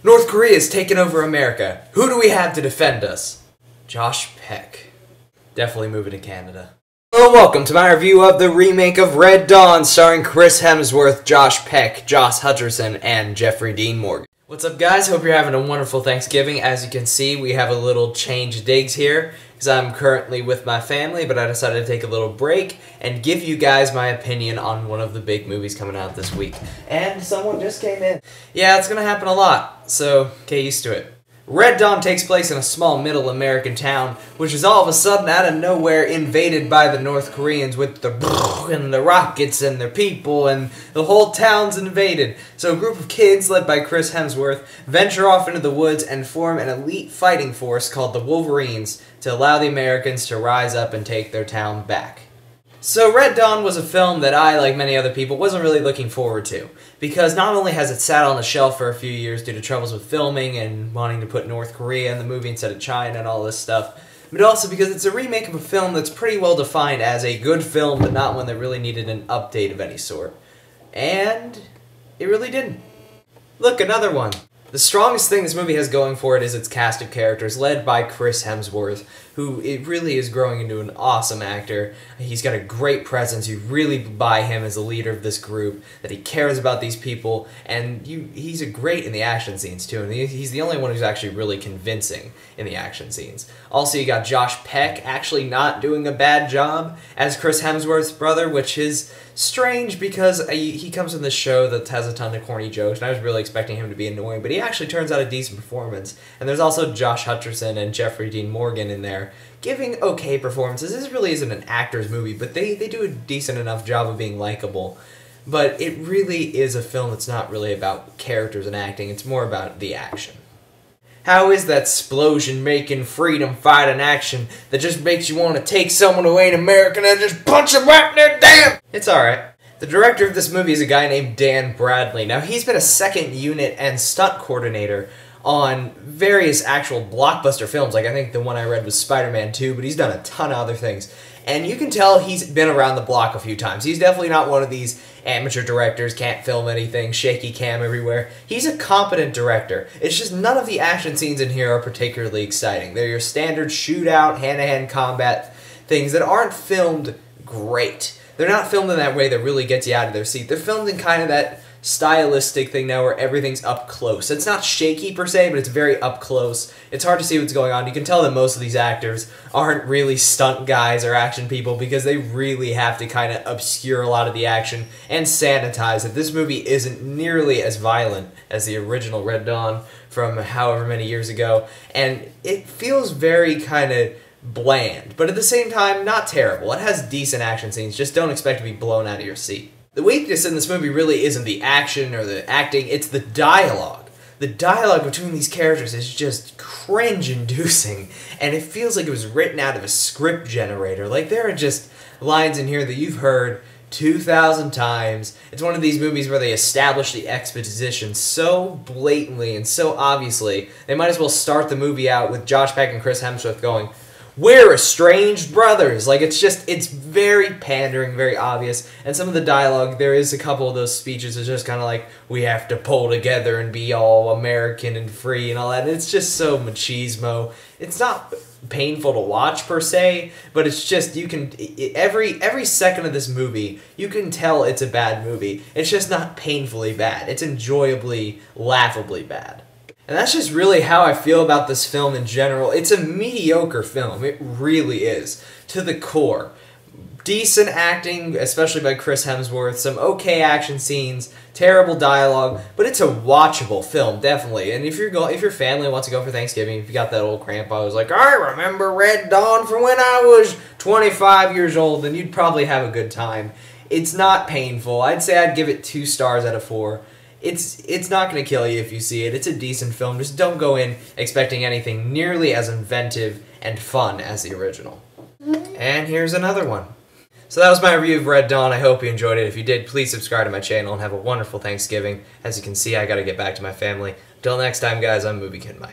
North Korea has taken over America. Who do we have to defend us? Josh Peck. Definitely moving to Canada. Hello and welcome to my review of the remake of Red Dawn starring Chris Hemsworth, Josh Peck, Josh Hutcherson, and Jeffrey Dean Morgan. What's up guys? Hope you're having a wonderful Thanksgiving. As you can see, we have a little change of digs here because I'm currently with my family, but I decided to take a little break and give you guys my opinion on one of the big movies coming out this week. And someone just came in. Yeah, it's gonna happen a lot, so get used to it. Red Dawn takes place in a small middle American town, which is all of a sudden out of nowhere invaded by the North Koreans with the and the rockets and their people, and the whole town's invaded. So a group of kids led by Chris Hemsworth venture off into the woods and form an elite fighting force called the Wolverines to allow the Americans to rise up and take their town back. So Red Dawn was a film that I, like many other people, wasn't really looking forward to, because not only has it sat on the shelf for a few years due to troubles with filming and wanting to put North Korea in the movie instead of China and all this stuff, but also because it's a remake of a film that's pretty well defined as a good film, but not one that really needed an update of any sort. And it really didn't. Look, another one. The strongest thing this movie has going for it is its cast of characters, led by Chris Hemsworth, who it really is growing into an awesome actor. He's got a great presence. You really buy him as the leader of this group, that he cares about these people, and he's great in the action scenes too, and he's the only one who's actually really convincing in the action scenes. Also, you got Josh Peck actually not doing a bad job as Chris Hemsworth's brother, which is strange because he comes from this show that has a ton of corny jokes, and I was really expecting him to be annoying, but he actually turns out a decent performance. And there's also Josh Hutcherson and Jeffrey Dean Morgan in there giving okay performances. This really isn't an actor's movie, but they do a decent enough job of being likable. But it really is a film that's not really about characters and acting, it's more about the action. How is that explosion-making, freedom-fighting action that just makes you want to take someone away in America and just punch them right in their damn... It's alright. The director of this movie is a guy named Dan Bradley. Now, he's been a second unit and stunt coordinator on various actual blockbuster films. Like, I think the one I read was Spider-Man 2, but he's done a ton of other things. And you can tell he's been around the block a few times. He's definitely not one of these amateur directors, can't film anything, shaky cam everywhere. He's a competent director. It's just none of the action scenes in here are particularly exciting. They're your standard shootout, hand-to-hand combat things that aren't filmed great. They're not filmed in that way that really gets you out of their seat. They're filmed in kind of that stylistic thing now where everything's up close. It's not shaky per se, but it's very up close. It's hard to see what's going on. You can tell that most of these actors aren't really stunt guys or action people because they really have to kind of obscure a lot of the action and sanitize it. This movie isn't nearly as violent as the original Red Dawn from however many years ago, and it feels very kind of bland, but at the same time, not terrible. It has decent action scenes, just don't expect to be blown out of your seat. The weakness in this movie really isn't the action or the acting, it's the dialogue. The dialogue between these characters is just cringe-inducing, and it feels like it was written out of a script generator. Like, there are just lines in here that you've heard 2,000 times. It's one of these movies where they establish the exposition so blatantly and so obviously, they might as well start the movie out with Josh Peck and Chris Hemsworth going, "We're estranged brothers." Like, it's very pandering, very obvious, and some of the dialogue, there is a couple of those speeches is just kind of like, we have to pull together and be all American and free and all that, and it's just so machismo. It's not painful to watch per se, but it's just, you can, every second of this movie, you can tell it's a bad movie. It's just not painfully bad. It's enjoyably, laughably bad. And that's just really how I feel about this film in general. It's a mediocre film. It really is. To the core. Decent acting, especially by Chris Hemsworth. Some okay action scenes. Terrible dialogue. But it's a watchable film, definitely. And if your family wants to go for Thanksgiving, if you got that old grandpa who's like, I remember Red Dawn from when I was 25 years old, then you'd probably have a good time. It's not painful. I'd say I'd give it 2 stars out of 4. It's not going to kill you if you see it. It's a decent film. Just don't go in expecting anything nearly as inventive and fun as the original. And here's another one. So that was my review of Red Dawn. I hope you enjoyed it. If you did, please subscribe to my channel and have a wonderful Thanksgiving. As you can see, I got to get back to my family. Until next time, guys, I'm Movie Kid Mike.